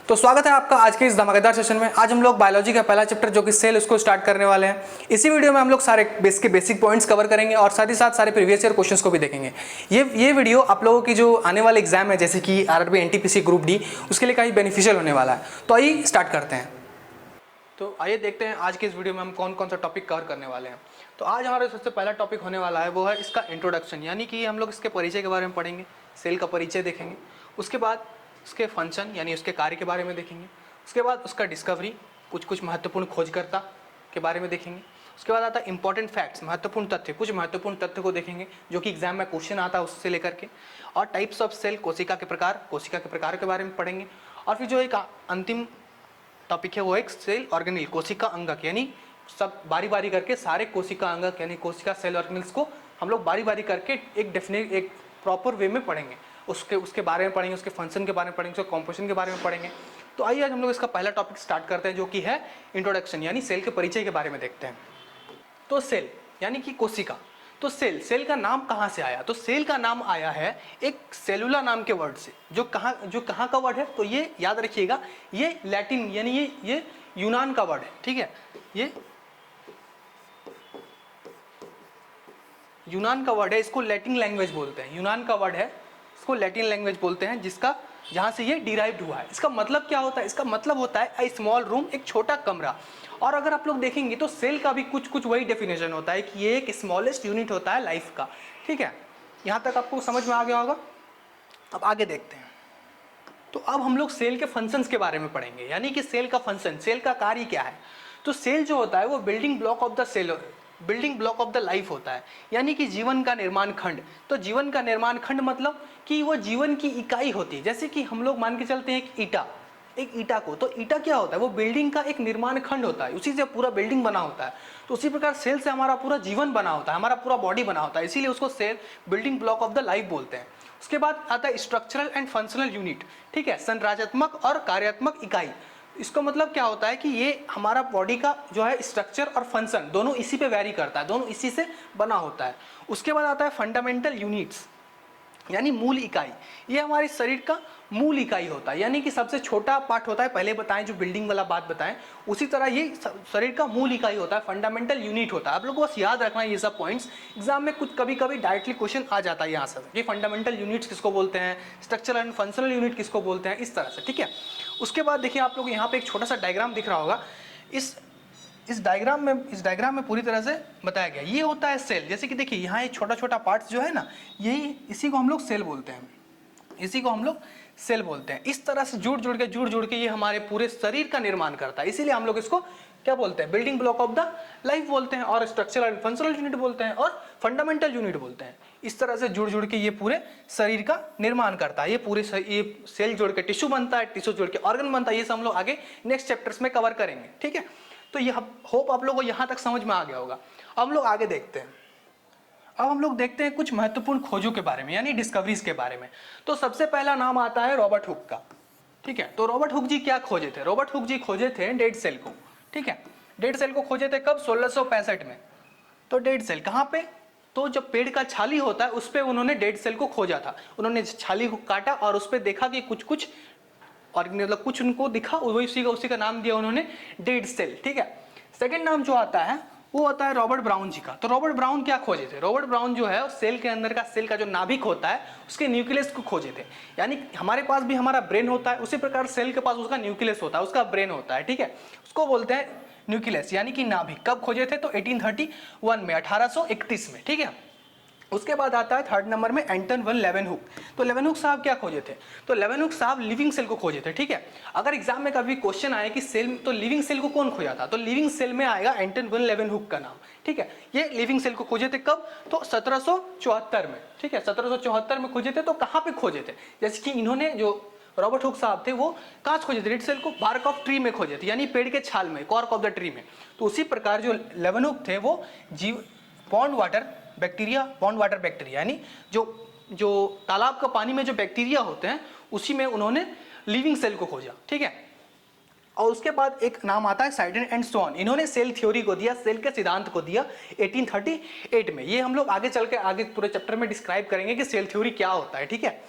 तो स्वागत है आपका आज के इस धमाकेदार सेशन में। आज हम लोग बायोलॉजी का पहला चैप्टर जो कि सेल उसको स्टार्ट करने वाले हैं। इसी वीडियो में हम लोग सारे बेसिक पॉइंट्स कवर करेंगे और साथ ही साथ सारे प्रीवियस ईयर क्वेश्चंस को भी देखेंगे। ये वीडियो आप लोगों की जो आने वाले एग्जाम है जैसे कि आरआरबी एनटीपीसी ग्रुप डी उसके लिए काफ़ी बेनिफिशियल होने वाला है। तो आइए स्टार्ट करते हैं। तो आइए देखते हैं आज के इस वीडियो में हम कौन कौन सा टॉपिक कवर करने वाले हैं। तो आज हमारा सबसे पहला टॉपिक होने वाला है वो है इसका इंट्रोडक्शन, यानी कि हम लोग इसके परिचय के बारे में पढ़ेंगे, सेल का परिचय देखेंगे। उसके बाद उसके फंक्शन यानी उसके कार्य के बारे में देखेंगे। उसके बाद उसका डिस्कवरी, कुछ महत्वपूर्ण खोजकर्ता के बारे में देखेंगे। उसके बाद आता है इंपॉर्टेंट फैक्ट्स, महत्वपूर्ण तथ्य, कुछ महत्वपूर्ण तथ्य को देखेंगे जो कि एग्जाम में क्वेश्चन आता है उससे लेकर के। और टाइप्स ऑफ सेल, कोशिका के प्रकार के बारे में पढ़ेंगे। और फिर जो एक अंतिम टॉपिक है वो एक सेल ऑर्गेनिल, कोशिका अंगक, यानी सब बारी बारी करके सारे कोशिका अंगक यानी कोशिका सेल ऑर्गेनिल्स को हम लोग बारी बारी करके एक प्रॉपर वे में पढ़ेंगे। उसके बारे में पढ़ेंगे, उसके फंक्शन के बारे में पढ़ेंगे, उसके कॉम्पोजिशन के बारे में पढ़ेंगे। तो आइए आज हम लोग इसका पहला टॉपिक स्टार्ट करते हैं जो कि है इंट्रोडक्शन, यानी सेल के परिचय के बारे में देखते हैं। तो सेल यानी कि कोशिका। तो सेल का नाम कहाँ से आया? तो सेल का नाम आया है एक सेलुला नाम के वर्ड से, जो कहाँ का वर्ड है। तो ये याद रखिएगा, ये लैटिन यानी ये यूनान का वर्ड है, ठीक है। ये यूनान का वर्ड है, इसको लैटिन लैंग्वेज बोलते हैं। यूनान का वर्ड है, इसको लैटिन लैंग्वेज बोलते हैं, जहाँ से ये डिराइव्ड हुआ है। इसका मतलब क्या होता है? इसका मतलब होता है ए स्मॉल रूम, एक छोटा कमरा। और अगर आप लोग देखेंगे तो सेल का भी कुछ वही डेफिनेशन होता है कि ये एक स्मॉलेस्ट यूनिट होता है लाइफ का, ठीक है। यहाँ तक आपको समझ में आ गया होगा। अब आगे देखते हैं। तो अब हम लोग सेल के फंक्शंस के बारे में पढ़ेंगे, यानी कि सेल का फंक्शन, सेल का कार्य क्या है। तो सेल जो होता है वो building block of the life होता है, यानी कि जीवन का निर्माण खंड। तो जीवन का निर्माण खंड मतलब कि वो जीवन की इकाई होती है। जैसे कि हम लोग मान के चलते हैं एक ईटा को, तो ईटा क्या होता है? वो बिल्डिंग का एक निर्माण खंड होता है, उसी से पूरा बिल्डिंग बना होता है। तो उसी प्रकार सेल से हमारा पूरा जीवन बना होता है, हमारा पूरा बॉडी बना होता है, इसीलिए उसको cell building block of the life बोलते हैं। उसके बाद आता है स्ट्रक्चरल एंड फंक्शनल यूनिट, ठीक है, संरचनात्मक और कार्यात्मक इकाई। इसका मतलब क्या होता है कि ये हमारा बॉडी का जो है स्ट्रक्चर और फंक्शन दोनों इसी पे वैरी करता है, दोनों इसी से बना होता है। उसके बाद आता है फंडामेंटल यूनिट्स, यानी मूल इकाई। ये हमारे शरीर का मूल इकाई होता है, यानी कि सबसे छोटा पार्ट होता है, पहले बताएं जो बिल्डिंग वाला बात बताएं, उसी तरह ये शरीर का मूल इकाई होता है, फंडामेंटल यूनिट होता है। आप लोगों को बस याद रखना है ये सब पॉइंट्स, एग्जाम में कुछ कभी डायरेक्टली क्वेश्चन आ जाता है यहाँ से कि फंडामेंटल यूनिट्स किसको बोलते हैं, स्ट्रक्चरल एंड फंक्शनल यूनिट किसको बोलते हैं, इस तरह से, ठीक है। उसके बाद देखिए आप लोग यहाँ पे एक छोटा सा डायग्राम दिख रहा होगा। इस डायग्राम में पूरी तरह से बताया गया। ये होता है सेल। जैसे कि देखिए यहाँ ये छोटा छोटा पार्ट्स जो है ना, यही इसी को हम लोग सेल बोलते हैं, इसी को हम लोग सेल बोलते हैं। इस तरह से जुड़ जुड़ के ये हमारे पूरे शरीर का निर्माण करता है, इसीलिए हम लोग इसको क्या बोलते हैं? Building block of the life बोलते हैं, और स्ट्रक्चरल एंड फंक्शनल यूनिट बोलते हैं, और फंडामेंटल यूनिट बोलते हैं। इस तरह से जुड़ के ये पूरे शरीर का निर्माण करता है। ये सेल जोड़ के टिश्यू बनता है, टिश्यू जोड़ के ऑर्गन बनता है। ये सब हम लोग आगे नेक्स्ट चैप्टर्स में कवर करेंगे, ठीक है। तो ये होप आप लोगों को यहाँ तक समझ में आ गया होगा। अब हम लोग आगे देखते हैं। अब हम लोग देखते हैं कुछ महत्वपूर्ण खोजों के बारे में, यानी डिस्कवरीज के बारे में। तो सबसे पहला नाम आता है रॉबर्ट हुक का, ठीक है। तो रॉबर्ट हुक जी क्या खोजे थे? रॉबर्ट हुक जी खोजे थे डेड सेल को, ठीक है। डेड सेल को खोजे थे कब? 1665 में। तो डेड सेल कहाँ पे? तो जब पेड़ का छाली होता है उस पर उन्होंने डेड सेल को खोजा था। उन्होंने छाली को काटा और उस पर देखा कि कुछ और मतलब कुछ उनको दिखा, उसी का नाम दिया उन्होंने डेड सेल, ठीक है। सेकंड नाम जो आता है वो आता है रॉबर्ट ब्राउन जी का। तो रॉबर्ट ब्राउन क्या खोजे थे? रॉबर्ट ब्राउन जो है सेल के अंदर का, सेल का जो नाभिक होता है उसके न्यूक्लियस को खोजे थे। यानी हमारे पास भी हमारा ब्रेन होता है, उसी प्रकार सेल के पास उसका न्यूक्लियस होता है, उसका ब्रेन होता है, ठीक है। उसको बोलते हैं न्यूक्लियस, यानी कि नाभिक। कब खोजे थे? तो 1831 में, 1831 में, ठीक है। उसके बाद आता है थर्ड नंबर में एंटन वन लेवेनहुक। तो लेवेनहुक साहब क्या खोजे थे? तो लेवेनहुक साहब लिविंग सेल को खोजे थे, ठीक है। अगर एग्जाम में कभी क्वेश्चन आए कि सेल, तो लिविंग सेल को कौन खोजा था? तो लिविंग सेल में आएगा एंटन वन लेवेनहुक का नाम, ठीक है। ये लिविंग सेल को खोजे थे कब? तो 1774 में, ठीक है। 1774 में खोजे थे। तो कहाँ पे खोजे थे? जैसे कि इन्होंने जो रॉबर्ट हुक साहब थे वो कहाँ खोजे थे? डेड सेल को बार्क ऑफ ट्री में खोजे थे, यानी पेड़ के छाल में, कॉर्क ऑफ द ट्री में। तो उसी प्रकार जो लेवेनहुक थे वो पॉन्ड वाटर बैक्टीरिया, यानी जो तालाब का पानी में जो बैक्टीरिया होते हैं उसी में उन्होंने लिविंग सेल को खोजा, ठीक है। और उसके बाद एक नाम आता है साइडन एंड सोन। इन्होंने सेल थ्योरी को दिया, सेल के सिद्धांत को दिया 1838 में। ये हम लोग आगे चल के आगे पूरे चैप्टर में डिस्क्राइब करेंगे कि सेल थ्योरी क्या होता है, ठीक है।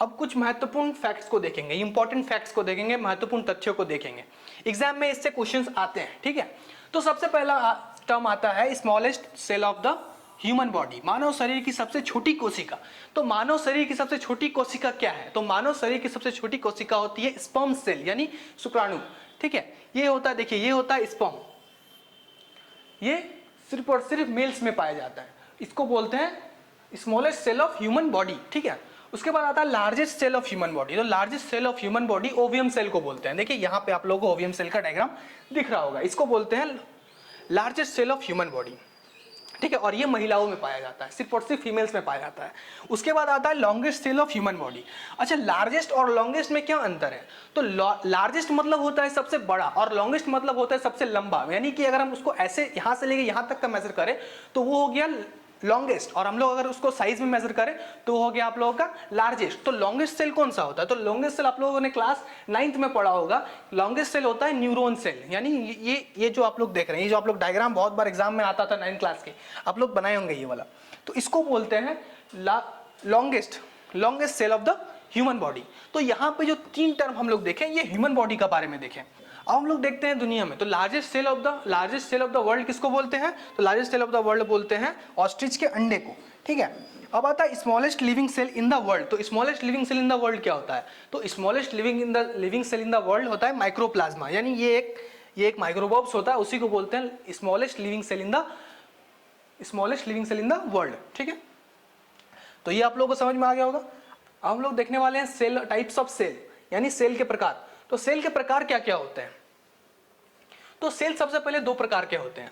अब कुछ महत्वपूर्ण फैक्ट्स को देखेंगे, इंपॉर्टेंट फैक्ट्स को देखेंगे, महत्वपूर्ण तथ्यों को देखेंगे। एग्जाम में इससे क्वेश्चंस आते हैं, ठीक है। तो सबसे पहला टर्म आता है smallest cell of the human body, मानव शरीर की सबसे छोटी कोशिका। तो मानव शरीर की सबसे छोटी कोशिका क्या है? तो मानव शरीर की सबसे छोटी कोशिका होती है स्पर्म सेल, यानी शुक्राणु, ठीक है। ये होता है, देखिए ये होता है स्पर्म, ये सिर्फ और सिर्फ मेल्स में पाया जाता है, इसको बोलते हैं smallest cell of human body, ठीक है। उसके बाद आता है largest cell of human body. तो largest cell of human body ovum cell को बोलते हैं। देखिए यहाँ पे आप लोगों को ओवियम सेल का डायग्राम दिख रहा होगा, इसको बोलते हैं largest cell of human body, ठीक है। और ये महिलाओं में पाया जाता है, सिर्फ और सिर्फ फीमेल्स में पाया जाता है। उसके बाद आता है longest cell of human body. अच्छा, लार्जेस्ट और लॉन्गेस्ट में क्या अंतर है? तो लार्जेस्ट मतलब होता है सबसे बड़ा और लॉन्गेस्ट मतलब होता है सबसे लंबा, यानी कि अगर हम उसको ऐसे यहाँ से लेके यहाँ तक का मेजर करें तो वो हो गया लॉन्गेस्ट, और हम लोग अगर उसको साइज में मेजर करें तो हो गया आप लोगों का लार्जेस्ट। तो लॉन्गेस्ट सेल कौन सा होता है? तो लॉन्गेस्ट सेल आप लोगों ने क्लास 9th में पढ़ा होगा, लॉन्गेस्ट सेल होता है न्यूरॉन सेल, यानी ये जो आप लोग देख रहे हैं, ये जो आप लोग डायग्राम बहुत बार एग्जाम में आता था 9th क्लास के, आप लोग बनाए होंगे ये वाला, तो इसको बोलते हैं longest cell of the human body. तो यहाँ पे जो 3 टर्म हम लोग देखें, ये ह्यूमन बॉडी का बारे में देखें। अब हम लोग देखते हैं दुनिया में, तो largest cell of the world किसको बोलते हैं? तो largest cell of the world बोलते हैं ऑस्ट्रिच के अंडे को, ठीक है। अब आता है smallest living cell in the world. तो smallest living cell in the world क्या होता है? तो smallest living cell in the world होता है माइक्रोप्लाज्मा, यानी ये एक माइक्रोबॉब्स होता है, उसी को बोलते हैं smallest living cell in the world, ठीक है। तो ये आप लोगों को समझ में आ गया होगा। अब हम लोग देखने वाले हैं सेल टाइप्स ऑफ सेल, यानी सेल के प्रकार। तो सेल के प्रकार क्या क्या होते हैं? तो सेल सबसे पहले 2 प्रकार के होते हैं।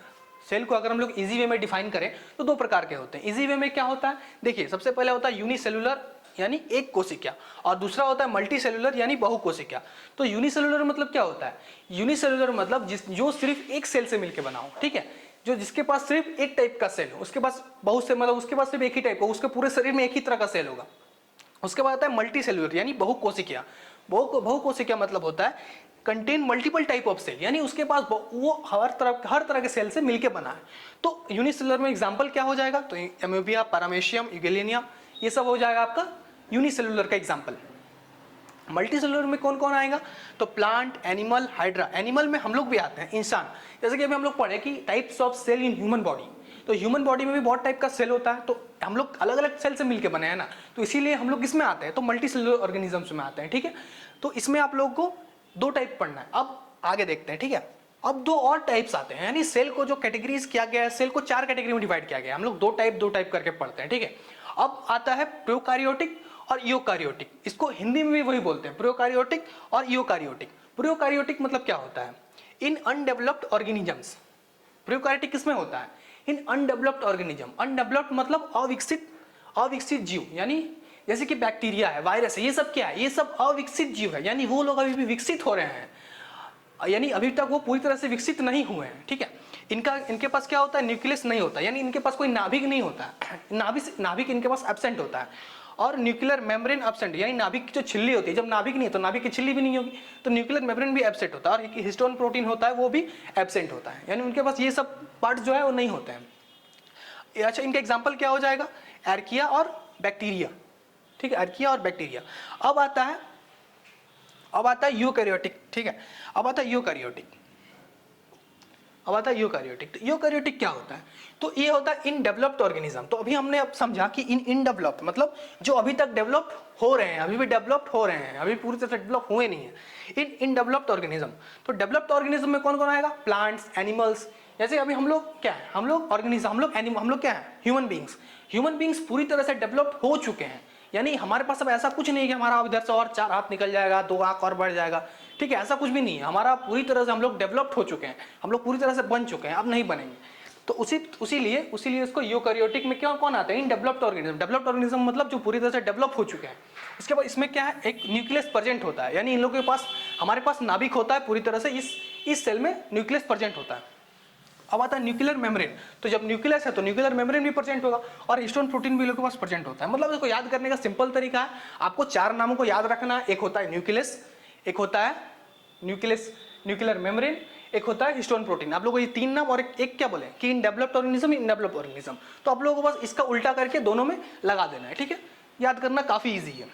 सेल को अगर हम लोग इजी वे में डिफाइन करें तो 2 प्रकार के होते हैं। इजी वे में क्या होता है? देखिए, सबसे पहले होता है यूनिसेलुलर, यानी एक कोशिका, और दूसरा होता है मल्टी सेलुलर, यानी बहुकोशिका। तो यूनिसेलुलर मतलब क्या होता है? यूनिसेलुलर मतलब जो सिर्फ एक सेल से मिलकर बना हो, ठीक है, जो जिसके पास सिर्फ एक टाइप का सेल हो, उसके पास बहुत से मतलब उसके पास सिर्फ एक ही टाइप हो, उसके पूरे शरीर में एक ही तरह का सेल होगा। उसके बाद आता है मल्टी सेलुलर, यानी बहुकोशिकीय। बहुकोशिकीय मतलब होता है contain multiple type of cell, यानी उसके पास वो हर तरह के सेल से मिलके बना है। तो यूनिसेलुलर में एग्जांपल क्या हो जाएगा? तो एमोबिया, पैरामेशियम, यूगेलिनिया, ये सब हो जाएगा आपका यूनिसेलुलर का एग्जांपल। मल्टी सेलुलर में कौन कौन आएगा? तो प्लांट, एनिमल, हाइड्रा। एनिमल में हम लोग भी आते हैं, इंसान। जैसे कि अभी हम लोग पढ़े कि types of cell in human body, तो ह्यूमन बॉडी में भी बहुत टाइप का सेल होता है, तो हम लोग अलग अलग सेल से मिलके बने हैं ना, तो इसीलिए हम लोग इसमें आते हैं, तो मल्टी सेलुलर ऑर्गेनिजम्स में आते हैं, ठीक है। तो इसमें आप लोगों को 2 टाइप पढ़ना है। अब आगे देखते हैं, ठीक है। अब 2 और टाइप्स आते हैं, यानी सेल को जो कैटेगरीज किया गया है, सेल को 4 कैटेगरी में डिवाइड किया गया है। हम लोग 2 टाइप करके पढ़ते हैं, ठीक है। अब आता है प्रोकारियोटिक और यूकारियोटिक। इसको हिंदी में भी वही बोलते हैं, प्रोकारियोटिक और यूकारियोटिक। प्रोकारियोटिक मतलब क्या होता है? इन अनडेवलप्ड ऑर्गेनिजम्स। प्रोकारियोटिक किसमें होता है? इन अनडेवलप्ड ऑर्गेनिज्म। अनडेवलप्ड मतलब अविकसित जीव, यानी जैसे कि बैक्टीरिया है, वायरस है, ये सब क्या है? ये सब अविकसित जीव है, यानी वो लोग अभी भी विकसित हो रहे हैं, यानी अभी तक वो पूरी तरह से विकसित नहीं हुए हैं, ठीक है। इनके पास क्या होता है? न्यूक्लियस नहीं होता, यानी इनके पास कोई नाभिक नहीं होता है, नाभिक इनके पास एब्सेंट होता है, और न्यूक्लियर मेम्ब्रेन एब्सेंट, यानी नाभिक की जो छिल्ली होती है, जब नाभिक नहीं है तो नाभिक की छिल्ली भी नहीं होगी, तो न्यूक्लियर मेम्ब्रेन भी एब्सेंट होता है, और हिस्टोन प्रोटीन होता है वो भी एब्सेंट होता है, यानी उनके पास ये सब पार्ट जो है वो नहीं होते हैं। अच्छा, इनका एग्जाम्पल क्या हो जाएगा? आर्किया और बैक्टीरिया, ठीक है, आर्किया और बैक्टीरिया। अब आता है यूकैरियोटिक, ठीक है। अब आता है यूकैरियोटिक। तो यूकैरियोटिक क्या होता है? तो ये होता है इन डेवलप्ड ऑर्गेनिज्म। तो अभी हमने अब समझा कि इन डेवलप्ड मतलब जो अभी तक डेवलप हो रहे हैं, अभी भी डेवलप्ड हो रहे हैं, अभी पूरी तरह से डेवलप हुए नहीं है, इन डेवलप्ड ऑर्गेनिज्म। तो डेवलप्ड ऑर्गेनिज्म में कौन कौन आएगा? Plants, animals. जैसे अभी हम लोग क्या है? हम लोग ऑर्गेनिज्म, हम लोग क्या है? ह्यूमन बींग्स पूरी तरह से डेवलप्ड हो चुके हैं, यानी हमारे पास अब ऐसा कुछ नहीं है कि हमारा इधर से और 4 हाथ निकल जाएगा, 2 आंख और बढ़ जाएगा, ठीक है, ऐसा कुछ भी नहीं है। हमारा पूरी तरह से हम लोग डेवलप्ड हो चुके हैं, हम लोग पूरी तरह से बन चुके हैं, अब नहीं बनेंगे। तो उसीलिए इसको यूकैरियोटिक में क्या कौन आता है? इन डेवलप्ड ऑर्गेनिज्म मतलब जो पूरी तरह से डेवलप हो चुके हैं। उसके बाद इसमें क्या है? एक न्यूक्लियस प्रेजेंट होता है, यानी इन लोगों के पास, हमारे पास नाभिक होता है पूरी तरह से, इस सेल में न्यूक्लियस प्रेजेंट होता है। अब आता है न्यूक्लियर मेम्ब्रेन। तो जब न्यूक्लियस है तो न्यूक्लियर मेम्ब्रेन भी प्रेजेंट होगा, और हिस्टोन प्रोटीन भी लोगों के पास प्रेजेंट होता है। मतलब इसको याद करने का सिंपल तरीका है, आपको 4 नामों को याद रखना है। एक होता है न्यूक्लियस, एक होता है न्यूक्लियर मेम्ब्रेन, एक होता है हिस्टोन प्रोटीन। आप लोगों को ये 3 नाम, और एक क्या बोले कि इन डेवलप्ड ऑर्गेनिज्म, तो आप लोगों को बस इसका उल्टा करके दोनों में लगा देना है, ठीक है। याद करना काफी ईजी है।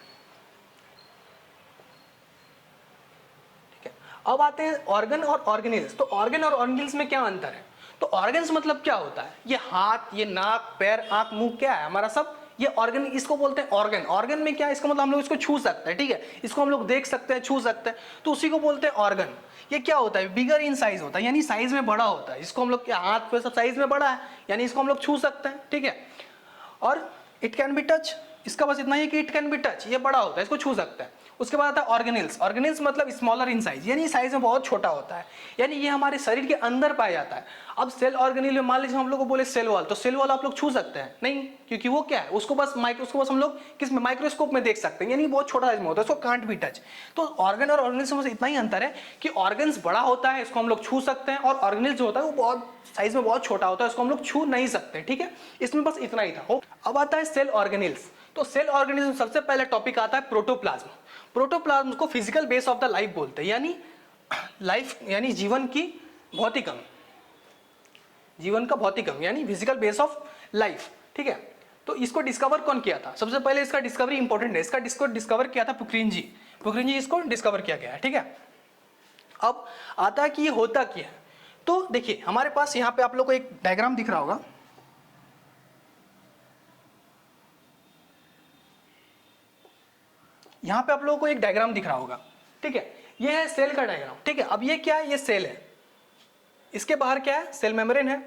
अब आते हैं ऑर्गन और ऑर्गेनेल्स। तो ऑर्गन और ऑर्गेनेल्स में क्या अंतर है? तो ऑर्गन्स मतलब क्या होता है? ये हाथ, ये नाक, पैर, आंख, मुंह, क्या है हमारा सब ये ऑर्गन, इसको बोलते हैं ऑर्गन। ऑर्गन में क्या है? इसका मतलब हम लोग इसको छू सकते हैं, ठीक है, इसको हम लोग देख सकते हैं, छू सकते हैं, तो उसी को बोलते हैं ऑर्गन। ये क्या होता है? बिगर इन साइज होता है, यानी साइज में बड़ा होता है। इसको हम लोग क्या, हाथ पे सब साइज में बड़ा है, यानी इसको हम लोग छू सकते हैं, ठीक है। और इट कैन बी टच, इसका बस इतना ही कि इट कैन बी टच, ये बड़ा होता है, इसको छू सकते हैं। उसके बाद आता है ऑर्गेनेल्स। ऑर्गेनेल्स मतलब स्मॉलर इन साइज, यानी साइज में बहुत छोटा होता है, यानी ये हमारे शरीर के अंदर पाया जाता है। अब सेल ऑर्गेनेल में मान लीजिए हम लोग को बोले सेल वॉल, तो सेल वॉल आप लोग छू सकते हैं नहीं, क्योंकि वो क्या है, उसको बस हम लोग किस में, माइक्रोस्कोप में देख सकते हैं, यानी बहुत छोटा साइज में होता है, उसको कांट बी टच। तो ऑर्गन और ऑर्गेनेल्स में इतना ही अंतर है कि ऑर्गन्स बड़ा होता है, इसको हम लोग छू सकते हैं, और ऑर्गेनेल्स जो होता है वो बहुत साइज में बहुत छोटा होता है, उसको हम लोग छू नहीं सकते, ठीक है। इसमें बस इतना ही था। अब आता है सेल ऑर्गेनेल्स। तो सेल ऑर्गेनिज्म सबसे पहले टॉपिक आता है प्रोटोप्लाज्म। प्रोटोप्लाज्म को physical base of the life बोलते हैं, यानी लाइफ यानी जीवन की भौतिक अंग, जीवन का भौतिक अंग यानी फिजिकल बेस ऑफ लाइफ, ठीक है। तो इसको डिस्कवर कौन किया था? सबसे पहले इसका डिस्कवरी इंपॉर्टेंट है, इसको डिस्कवर किया था पोखरिन जी। पोखरिन जी इसको डिस्कवर किया गया है, ठीक है। अब आता है कि ये होता क्या है। तो देखिए हमारे पास यहाँ पे आप लोग को एक डायग्राम दिख रहा होगा, यहां पे आप लोगों को एक डायग्राम दिख रहा होगा, ठीक है, ये है सेल का डायग्राम, ठीक है। अब ये क्या है? ये सेल है, इसके बाहर क्या है? सेल मेम्ब्रेन है,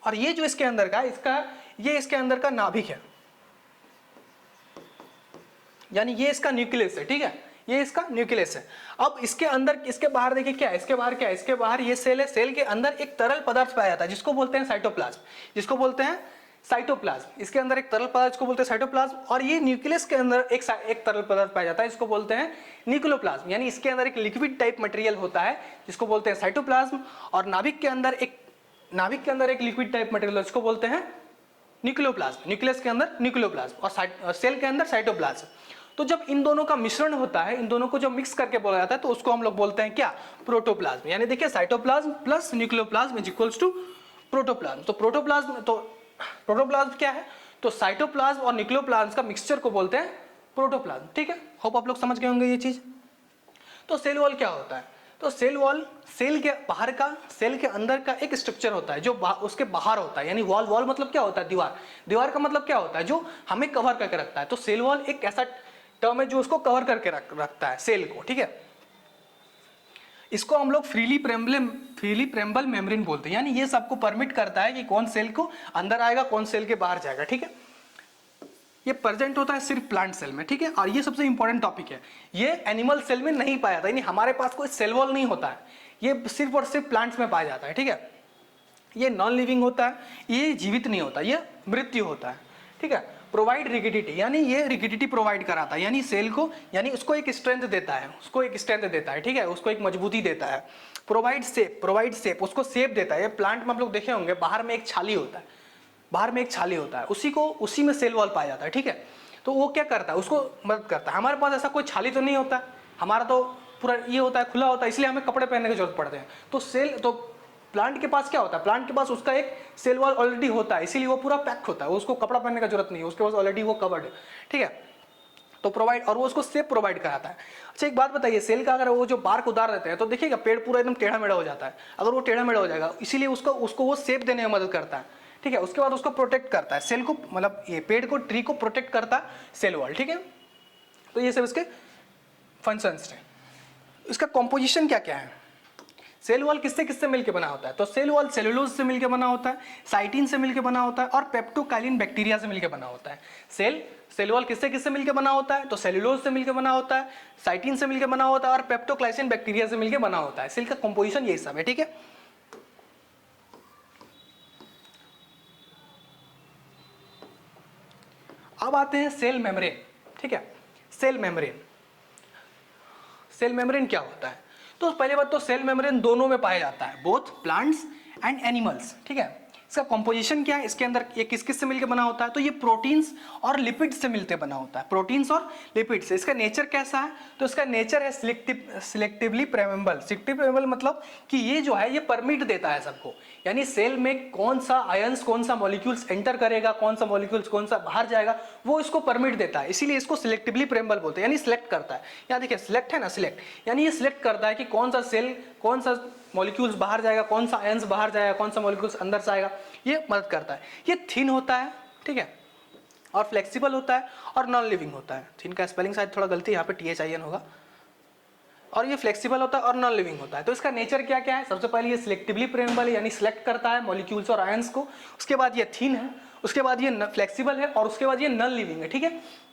और ये जो इसके अंदर का ये इसके अंदर का नाभिक है, यानी ये इसका न्यूक्लियस है, ठीक है, ये इसका न्यूक्लियस है। अब इसके अंदर, इसके बाहर देखिए क्या है, इसके बाहर क्या है? इसके बाहर ये सेल है, सेल के अंदर एक तरल पदार्थ पाया जाता है जिसको बोलते हैं साइटोप्लाज्म, जिसको बोलते हैं साइटोप्लाज्म। इसके अंदर एक तरल पदार्थ को बोलते हैं साइटोप्लाज्म, और ये न्यूक्लियस के अंदर एक तरल पदार्थ पाया जाता है, इसको बोलते हैं न्यूक्लियोप्लाज्म, यानी इसके अंदर एक लिक्विड टाइप मटेरियल होता है जिसको बोलते हैं साइटोप्लाज्म, और नाभिक के अंदर एक लिक्विड टाइप मटेरियल है जिसको बोलते हैं न्यूक्लियोप्लाज्म। न्यूक्लियस के अंदर न्यूक्लियोप्लाज्म और सेल के अंदर साइटोप्लाज्म। तो जब इन दोनों का मिश्रण होता है, इन दोनों को जब मिक्स करके बोला जाता है, तो उसको हम लोग बोलते हैं क्या? प्रोटोप्लाज्म। यानी देखिए cytoplasm plus nucleoplasm is equals to protoplasm. तो प्रोटोप्लाज्म क्या है? तो साइटोप्लाज्म और न्यूक्लियोप्लाज्म का मिक्सचर को बोलते हैं प्रोटोप्लाज्म, ठीक है। होप आप लोग समझ गए होंगे ये चीज। तो सेल वॉल क्या होता है? तो सेल वॉल सेल के बाहर का, सेल के अंदर का एक स्ट्रक्चर होता है जो उसके बाहर होता है, यानी वॉल मतलब क्या होता है? दीवार। दीवार का मतलब क्या होता है? जो हमें कवर करके रखता है। तो सेल वॉल एक ऐसा टर्म है जो उसको कवर करके रखता है सेल को, ठीक है। इसको हम लोग फ्रीली प्रेम्बल मेम्ब्रेन बोलते हैं, यानी ये सबको परमिट करता है कि कौन सेल को अंदर आएगा, कौन सेल के बाहर जाएगा, ठीक है। ये प्रेजेंट होता है सिर्फ प्लांट सेल में, ठीक है। और ये सबसे इंपॉर्टेंट टॉपिक है, ये एनिमल सेल में नहीं पाया जाता, यानी हमारे पास कोई सेल वॉल नहीं होता है, ये सिर्फ और सिर्फ प्लांट्स में पाया जाता है, ठीक है। ये नॉन लिविंग होता है, ये जीवित नहीं होता, ये मृत्यु होता है, ठीक है। प्रोवाइड रिगिडिटी, यानी ये रिगिडिटी प्रोवाइड कराता है, यानी सेल को, यानी उसको एक स्ट्रेंथ देता है, ठीक है, उसको एक मजबूती देता है। प्रोवाइड शेप, उसको शेप देता है। ये प्लांट में आप लोग देखे होंगे बाहर में एक छाली होता है, उसी में सेल वॉल पाया जाता है, ठीक है। तो वो क्या करता है? उसको मदद करता है। हमारे पास ऐसा कोई छाली तो नहीं होता, हमारा तो पूरा ये होता है, खुला होता है, इसलिए हमें कपड़े पहनने की जरूरत पड़ते हैं। तो प्लांट के पास क्या होता है? प्लांट के पास उसका एक सेल वॉल ऑलरेडी होता है, इसीलिए वो पूरा पैक होता है, उसको कपड़ा पहनने की जरूरत नहीं है, उसके पास ऑलरेडी वो कवर्ड है, ठीक है। तो प्रोवाइड, और वो उसको शेप प्रोवाइड कराता है। अच्छा एक बात बताइए, सेल का अगर वो जो बार्क उतार देते हैं तो देखिएगा पेड़ पूरा एकदम टेढ़ा मेढ़ा हो जाता है, अगर वो टेढ़ा मेढ़ा हो जाएगा, इसीलिए उसको वो शेप देने में मदद करता है, ठीक है। उसके बाद उसको प्रोटेक्ट करता है, सेल को, मतलब ये पेड़ को, ट्री को प्रोटेक्ट करता है सेल वॉल, ठीक है। तो ये सब इसके फंक्शंस हैं। इसका कॉम्पोजिशन क्या क्या है? सेल वॉल किससे मिलकर बना होता है? तो सेल वॉल सेलुलोज से मिलकर बना होता है, साइटिन से मिलकर बना होता है, और पेप्टोकाइलिन बैक्टीरिया से मिलकर बना होता है। सेल वॉल किससे मिलकर बना होता है? तो सेलुलोज से मिलकर बना होता है, साइटिन से मिलकर बना होता है, और पेप्टोक्लाइसिन बैक्टीरिया से मिलकर बना होता है। सेल का कंपोजिशन यही सब है, ठीक है। अब आते हैं सेल मेम्ब्रेन, ठीक है। सेल मेम्ब्रेन क्या होता है? तो पहले बात तो सेल मेम्ब्रेन दोनों में पाया जाता है, बोथ प्लांट्स एंड एनिमल्स, ठीक है। इसका कॉम्पोजिशन क्या है, इसके अंदर ये किस किस से मिलकर बना होता है, तो ये प्रोटीन्स और लिपिड से मिलकर बना होता है, प्रोटीन्स और लिपिड से। इसका नेचर कैसा है, तो इसका नेचर है सिलेक्टिवली प्रेमेबल। सिलेक्टिव प्रेमेबल मतलब कि ये जो है ये परमिट देता है सबको, यानी सेल में कौन सा आयंस कौन सा मॉलिक्यूल्स एंटर करेगा, कौन सा मॉलिक्यूल्स कौन सा बाहर जाएगा, वो इसको परमिट देता है, इसीलिए इसको सिलेक्टिवली प्रेमेबल बोलते हैं, यानी सिलेक्ट करता है। यहाँ देखिए सिलेक्ट है ना, सिलेक्ट यानी ये सिलेक्ट करता है कि कौन सा सेल कौन सा मॉलिक्यूल्स बाहर जाएगा, कौन सा आयंस बाहर जाएगा, कौन सा मॉलिक्यूल्स अंदर जाएगा, ये मदद करता है। ये थिन होता है, ठीक है, और फ्लेक्सिबल होता है और नॉन लिविंग होता है। थिन का स्पेलिंग शायद थोड़ा गलती है, यहाँ पे THIN होगा। और ये फ्लेक्सिबल होता है और नॉन लिविंग होता है। तो इसका नेचर क्या क्या है, सबसे पहले ये सिलेक्टिवली प्रेमेबल है, यानी सिलेक्ट करता है मॉलिक्यूल्स और आयंस को। उसके बाद ये थिन है, उसके बाद ये फ्लेक्सिबल है, और उसके बाद ये नॉन लिविंग है, ठीक है।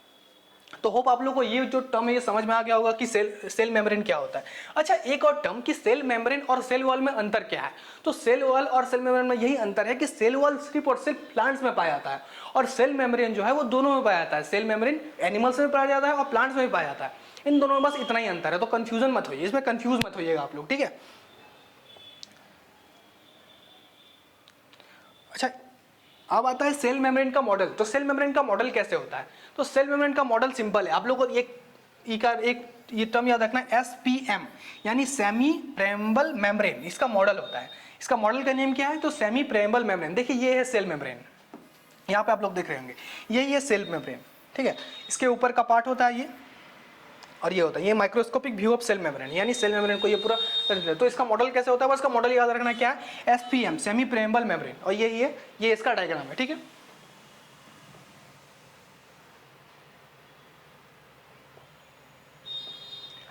तो होप आप लोगों को ये जो टर्म है ये समझ में आ गया होगा कि सेल मेम्ब्रेन क्या होता है। अच्छा, एक और टर्म कि सेल मेम्ब्रेन और सेल वॉल में अंतर क्या है। तो सेल वॉल और सेल मेम्ब्रेन में यही अंतर है कि सेल वॉल सिर्फ और सिर्फ प्लांट्स में पाया जाता है, और सेल मेम्ब्रेन जो है वो दोनों में पाया जाता है। सेल मेम्ब्रेन एनिमल्स में पाया जाता है और प्लांट्स में भी पाया जाता है। इन दोनों में बस इतना ही अंतर है, तो कंफ्यूजन मत होइए, इसमें कंफ्यूज मत होइएगा आप लोग, ठीक है। अच्छा, अब आता है सेल मेम्ब्रेन का मॉडल। तो सेल मेम्ब्रेन का मॉडल कैसे होता है, तो सेल मेम्ब्रेन का मॉडल सिंपल है। आप लोगों को एक ये टर्म याद रखना, SPM यानी सेमी प्रेमेबल मेम्ब्रेन, इसका मॉडल होता है। इसका मॉडल का नेम क्या है, तो सेमी प्रेमेबल मेम्ब्रेन। देखिए ये है सेल मेम्ब्रेन, यहाँ पे आप लोग देख रहे होंगे, यही है सेल मेम्ब्रेन, ठीक है। इसके ऊपर का पार्ट होता है ये, और ये होता है ये microscopic view of cell membrane, यानी सेल मेम्ब्रेन को ये पूरा। तो इसका मॉडल कैसे होता है, बस इसका मॉडल याद रखना क्या है, SPM सेमी प्रेमेबल मेम्ब्रेन, और यही है, ये इसका डायग्राम है, ठीक है।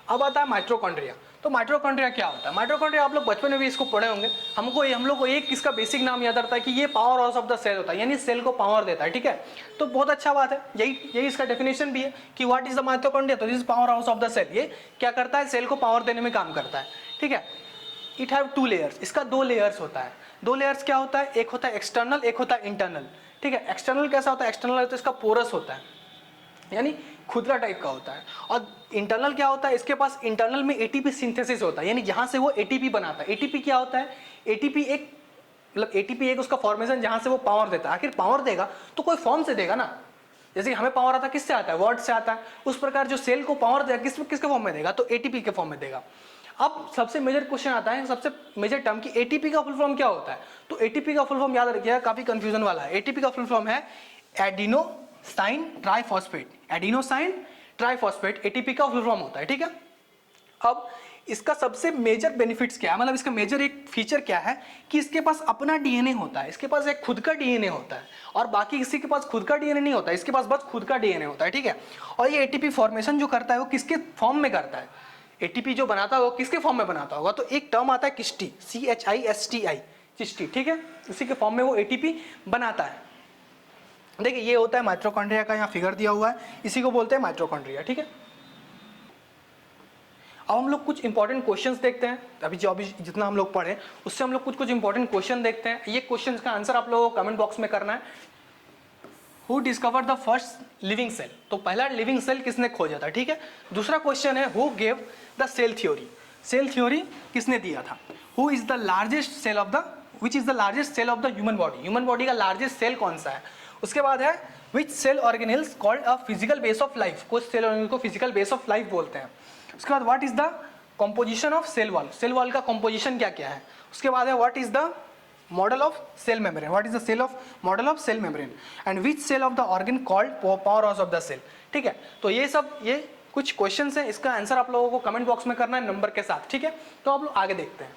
अब आता है माइटोकॉन्ड्रिया। तो माइटोकॉन्ड्रिया क्या होता है, माइटोकॉन्ड्रिया आप लोग बचपन में भी इसको पढ़े होंगे। हम लोग को एक इसका बेसिक नाम याद रहता है कि ये power house of the cell होता है, यानी सेल को पावर देता है, ठीक है। तो बहुत अच्छा बात है, यही इसका डेफिनेशन भी है कि व्हाट इज द माइटोकॉन्ड्रिया, तो this is power house of the cell. ये क्या करता है, सेल को पावर देने में काम करता है, ठीक है। इट हैव 2 लेयर्स, इसका 2 लेयर्स होता है। 2 लेयर्स क्या होता है, एक होता है एक्सटर्नल, एक होता है इंटरनल, ठीक है। एक्सटर्नल कैसा होता है, एक्सटर्नल तो इसका पोरस होता है, यानी खुदरा टाइप का होता है। और इंटरनल क्या होता है, इसके पास इंटरनल में एटीपी सिंथेसिस होता है, यानी जहां से वो एटीपी बनाता है। एटीपी क्या होता है, एटीपी एक मतलब एटीपी एक उसका फॉर्मेशन जहां से वो पावर देता है। आखिर पावर देगा तो कोई फॉर्म से देगा ना, जैसे कि हमें पावर आता है किससे आता है, वर्ड से आता है। उस प्रकार जो सेल को पावर देगा किसके फॉर्म में देगा, तो एटीपी के फॉर्म में देगा। अब सबसे मेजर क्वेश्चन आता है, सबसे मेजर टर्म की एटीपी का फुल फॉर्म क्या होता है। तो एटीपी का फुल फॉर्म याद रखिएगा, काफी कंफ्यूजन वाला है। एटीपी का फुल फॉर्म है adenosine triphosphate. Adenosine triphosphate ATP का फुल फॉर्म होता है, ठीक है। अब इसका सबसे मेजर बेनिफिट्स क्या है, मतलब इसका मेजर एक फीचर क्या है कि इसके पास अपना डीएनए होता है, इसके पास एक खुद का डीएनए होता है, और बाकी किसी के पास खुद का डीएनए नहीं होता, इसके पास बस खुद का डीएनए होता है, ठीक है। और ये एटीपी फॉर्मेशन जो करता है वो किसके फॉर्म में करता है, एटीपी जो बनाता है वो किसके फॉर्म में बनाता होगा, तो एक टर्म आता है किस्टी, CHISTI, चिस्टी, ठीक है। उसी के फॉर्म में वो एटीपी बनाता है। देखिए ये होता है माइटोकॉन्ड्रिया का, यहाँ फिगर दिया हुआ है, इसी को बोलते हैं माइटोकॉन्ड्रिया, ठीक है। अब हम लोग कुछ इंपॉर्टेंट क्वेश्चंस देखते हैं। अभी जितना हम लोग पढ़े उससे हम लोग कुछ इंपॉर्टेंट क्वेश्चन देखते हैं। ये क्वेश्चंस का आंसर आप लोगों को कमेंट बॉक्स में करना है। Who discover the first living cell, तो पहला लिविंग सेल किसने खोजा था, ठीक है। दूसरा क्वेश्चन है who gave the cell theory, cell theory किसने दिया था। Who is the largest cell of the which is the largest cell of the human body, human body का लार्जेस्ट सेल कौन सा है। उसके बाद है which cell organelles called a physical base of life, कुछ सेल ऑर्गेनेल को physical base of life बोलते हैं। उसके बाद what is the composition of cell wall, cell wall का कॉम्पोजिशन क्या क्या है। उसके बाद है what is the model of cell membrane, what is the cell of model of cell membrane, and which cell of the organ called power house of the cell, ठीक है। तो ये कुछ क्वेश्चंस हैं, इसका आंसर आप लोगों को कमेंट बॉक्स में करना है नंबर के साथ, ठीक है। तो आप लोग आगे देखते हैं।